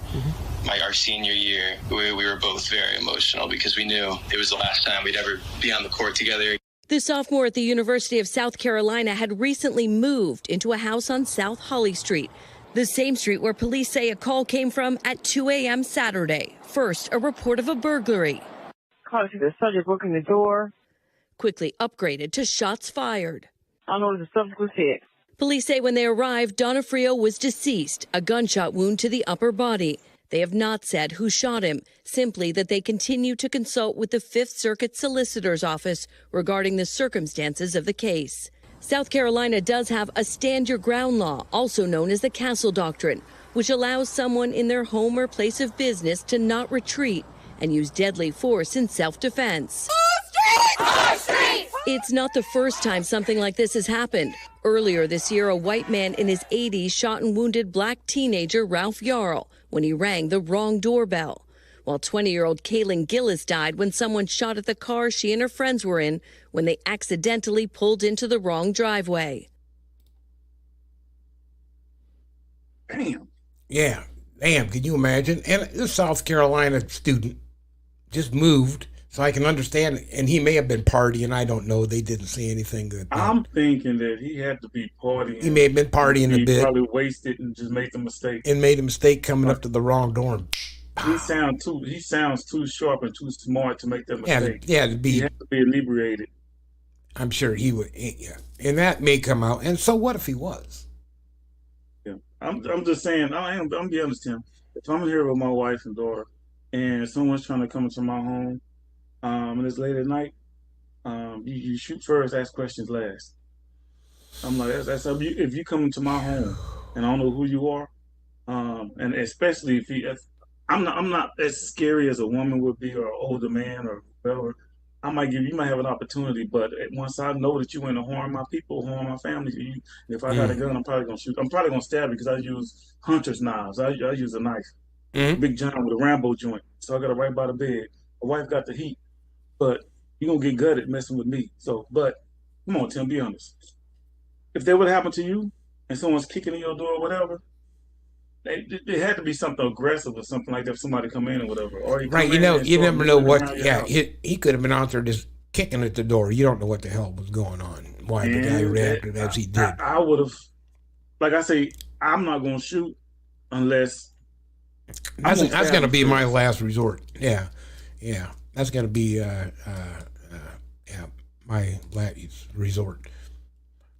our senior year. We were both very emotional because we knew it was the last time we'd ever be on the court together. The sophomore at the University of South Carolina had recently moved into a house on South Holly Street, the same street where police say a call came from at 2 a.m. Saturday. First, a report of a burglary. Called to the subject working the door. Quickly upgraded to shots fired. I know the subject was hit. Police say when they arrived, Donofrio was deceased, a gunshot wound to the upper body. They have not said who shot him, simply that they continue to consult with the Fifth Circuit Solicitor's Office regarding the circumstances of the case. South Carolina does have a stand your ground law, also known as the Castle Doctrine, which allows someone in their home or place of business to not retreat and use deadly force in self-defense. It's not the first time something like this has happened. Earlier this year, a white man in his 80s shot and wounded black teenager Ralph Yarl when he rang the wrong doorbell, while 20-year-old Kaylin Gillis died when someone shot at the car she and her friends were in when they accidentally pulled into the wrong driveway. Damn. Yeah. Damn, can you imagine? And this South Carolina student just moved, so I can understand, and he may have been partying. I don't know. They didn't say anything good. I'm thinking that he had to be partying. He may have been partying a bit. He probably wasted and just made the mistake. And made a mistake coming up to the wrong dorm. He sounds too sharp and too smart to make that mistake. He had to be inebriated. I'm sure he would. Yeah, and that may come out. And so, what if he was? Yeah, I'm just saying. I'm be honest, Tim. If I'm here with my wife and daughter, and someone's trying to come into my home, and it's late at night, you shoot first, ask questions last. I'm like, if you come into my home and I don't know who you are, and especially if I'm not as scary as a woman would be or an older man or whatever. You might have an opportunity, but once I know that you want to harm my people, harm my family, if I got a gun, I'm probably gonna shoot. I'm probably gonna stab you because I use hunter's knives. I use a knife, Big John with a Rambo joint. So I got it right by the bed. My wife got the heat, but you're gonna get gutted messing with me. So, but come on, Tim, be honest. If that would happen to you and someone's kicking in your door or whatever, it had to be something aggressive or something like that. If somebody come in or whatever, or right? You never know what. Yeah, he could have been out there just kicking at the door. You don't know what the hell was going on. Why the guy reacted as he did. I would have, like I say, I'm not gonna shoot unless. That's gonna be my last resort. Yeah. That's gonna be my last resort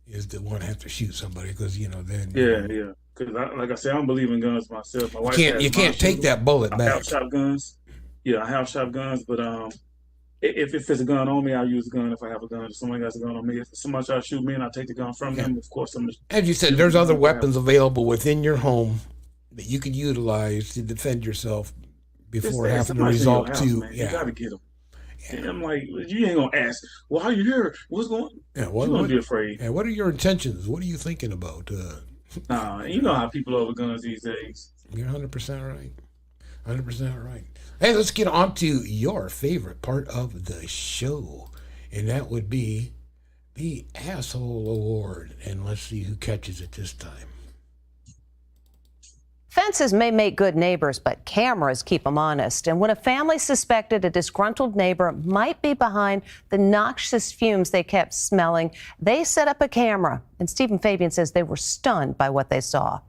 is to want to have to shoot somebody because then. Yeah. Because, like I said, I don't believe in guns myself. My wife you can't take that bullet back. I have shotguns. Yeah, I have shotguns, but if it's a gun on me, I'll use a gun if I have a gun. If somebody has a gun on me, if somebody tries to shoot me and I take the gun from them, of course I'm just... As you said, there's other weapons available within your home that you can utilize to defend yourself before having to resort to... Man. You got to get them. Yeah. And I'm like, you ain't going to ask, well, how you here? What's going on? Yeah, you're going to be afraid. Yeah, what are your intentions? What are you thinking about? Nah, you know how people are with guns these days. You're 100% right. 100% right. Hey, let's get on to your favorite part of the show, and that would be the Asshole Award. And let's see who catches it this time. Fences may make good neighbors, but cameras keep them honest. And when a family suspected a disgruntled neighbor might be behind the noxious fumes they kept smelling, they set up a camera. And Stephen Fabian says they were stunned by what they saw.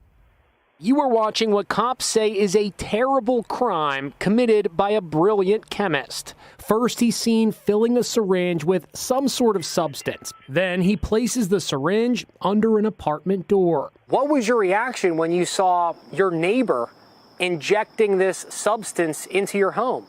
You are watching what cops say is a terrible crime committed by a brilliant chemist. First, he's seen filling a syringe with some sort of substance. Then he places the syringe under an apartment door. What was your reaction when you saw your neighbor injecting this substance into your home?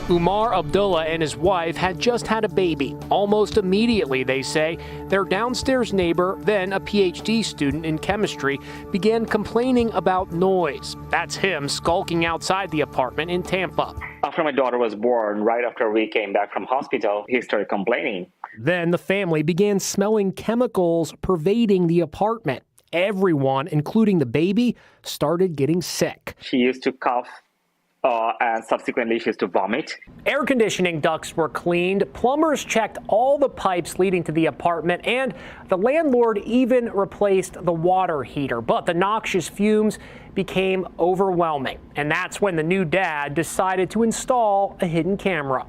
Umar Abdullah and his wife had just had a baby. Almost immediately, they say, their downstairs neighbor, then a PhD student in chemistry, began complaining about noise. That's him skulking outside the apartment in Tampa. After my daughter was born, right after we came back from hospital, he started complaining. Then the family began smelling chemicals pervading the apartment. Everyone, including the baby, started getting sick. She used to cough. And subsequently she used to vomit. Air conditioning ducts were cleaned, plumbers checked all the pipes leading to the apartment, and the landlord even replaced the water heater. But the noxious fumes became overwhelming, and that's when the new dad decided to install a hidden camera.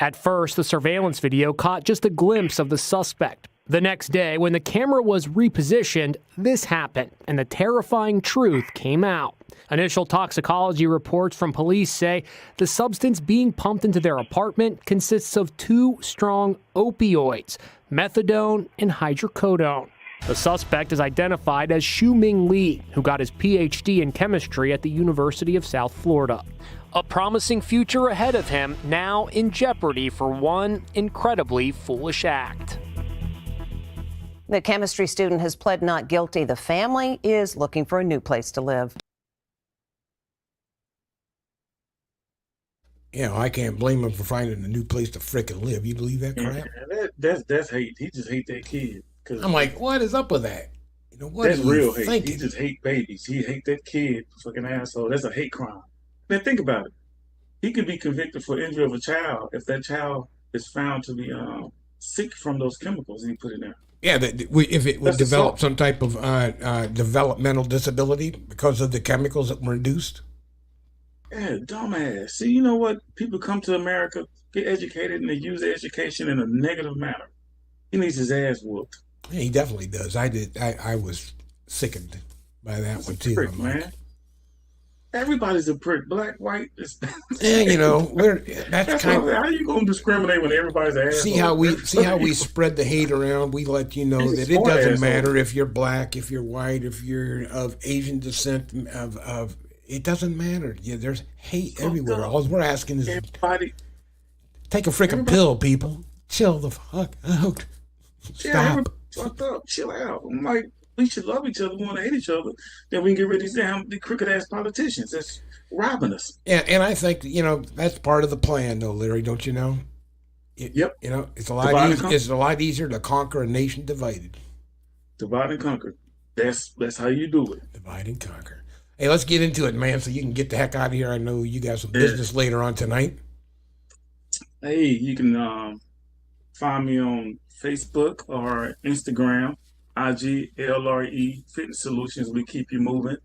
At first, the surveillance video caught just a glimpse of the suspect. The next day, when the camera was repositioned, this happened, and the terrifying truth came out. Initial toxicology reports from police say the substance being pumped into their apartment consists of 2 strong opioids, methadone and hydrocodone. The suspect is identified as Shu-Ming Lee, who got his PhD in chemistry at the University of South Florida. A promising future ahead of him, now in jeopardy for one incredibly foolish act. The chemistry student has pled not guilty. The family is looking for a new place to live. Yeah, I can't blame him for finding a new place to frickin' live. You believe that crap? That's hate. He just hate that kid. I'm like, what is up with that? You know, what that's are you real hate. thinking? He just hate babies. He hate that kid, fucking asshole. That's a hate crime. Man, think about it. He could be convicted for injury of a child if that child is found to be sick from those chemicals he put in there. Yeah, if it would develop some type of developmental disability because of the chemicals that were induced. Yeah, dumbass. See, you know what? People come to America, get educated, and they use their education in a negative manner. He needs his ass whooped. Yeah, he definitely does. I was sickened by that one too. Prick, man. Everybody's a prick. Black, white. Yeah, you know, that's kind of how you gonna discriminate when everybody's an asshole? See how we spread the hate around. We let you know that it doesn't matter if you're black, if you're white, if you're of Asian descent, of it doesn't matter. Yeah, there's hate everywhere. All we're asking is take a freaking pill, people. Chill the fuck out. Stop. Fucked up. Chill out. I'm like, we should love each other, want to hate each other. Then we can get rid of these damn crooked ass politicians that's robbing us. Yeah, and I think that's part of the plan, though, Larry. Don't you know? Yep. You know, it's a lot easier to conquer a nation divided. Divide and conquer. That's how you do it. Divide and conquer. Hey, let's get into it, man, so you can get the heck out of here. I know you got some business later on tonight. Hey, you can find me on Facebook or Instagram, IG, LRE, Fitness Solutions. We keep you moving.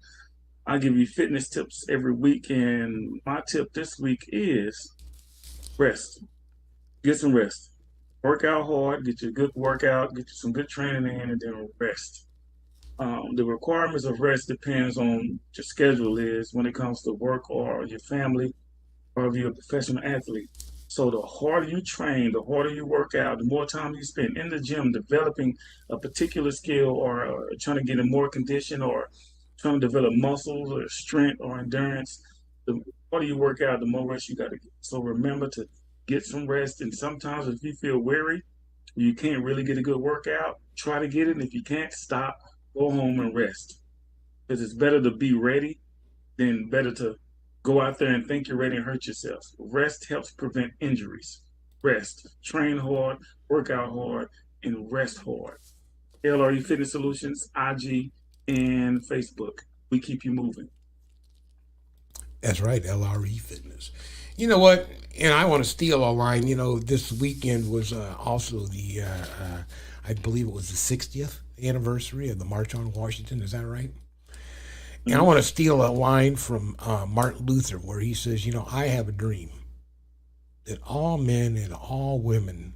I give you fitness tips every week, and my tip this week is rest. Get some rest. Work out hard, get you a good workout, get you some good training in, and then rest. The requirements of rest depends on what your schedule is when it comes to work or your family, or if you're a professional athlete. So the harder you train, the harder you work out, the more time you spend in the gym developing a particular skill or trying to get in more condition or trying to develop muscles or strength or endurance, the harder you work out, the more rest you got to get. So remember to get some rest. And sometimes if you feel weary, you can't really get a good workout, try to get it. And if you can't, stop, go home and rest. Because it's better to be ready than better to go out there and think you're ready and hurt yourself. Rest helps prevent injuries. Rest. Train hard, work out hard, and rest hard. LRE Fitness Solutions, IG, and Facebook. We keep you moving. That's right, LRE Fitness. You know what? And I want to steal a line. You know, this weekend was also the, I believe it was the 60th anniversary of the March on Washington. Is that right? And I want to steal a line from Martin Luther where he says, you know, I have a dream that all men and all women,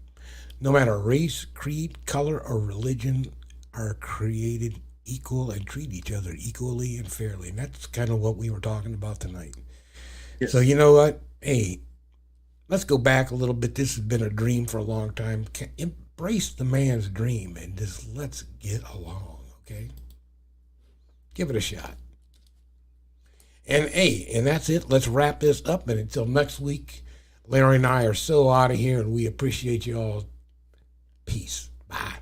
no matter race, creed, color, or religion, are created equal and treat each other equally and fairly. And that's kind of what we were talking about tonight. Yes. So you know what? Hey, let's go back a little bit. This has been a dream for a long time. Embrace the man's dream and just let's get along, okay? Give it a shot. And hey, and that's it. Let's wrap this up. And until next week, Larry and I are so out of here, and we appreciate you all. Peace. Bye.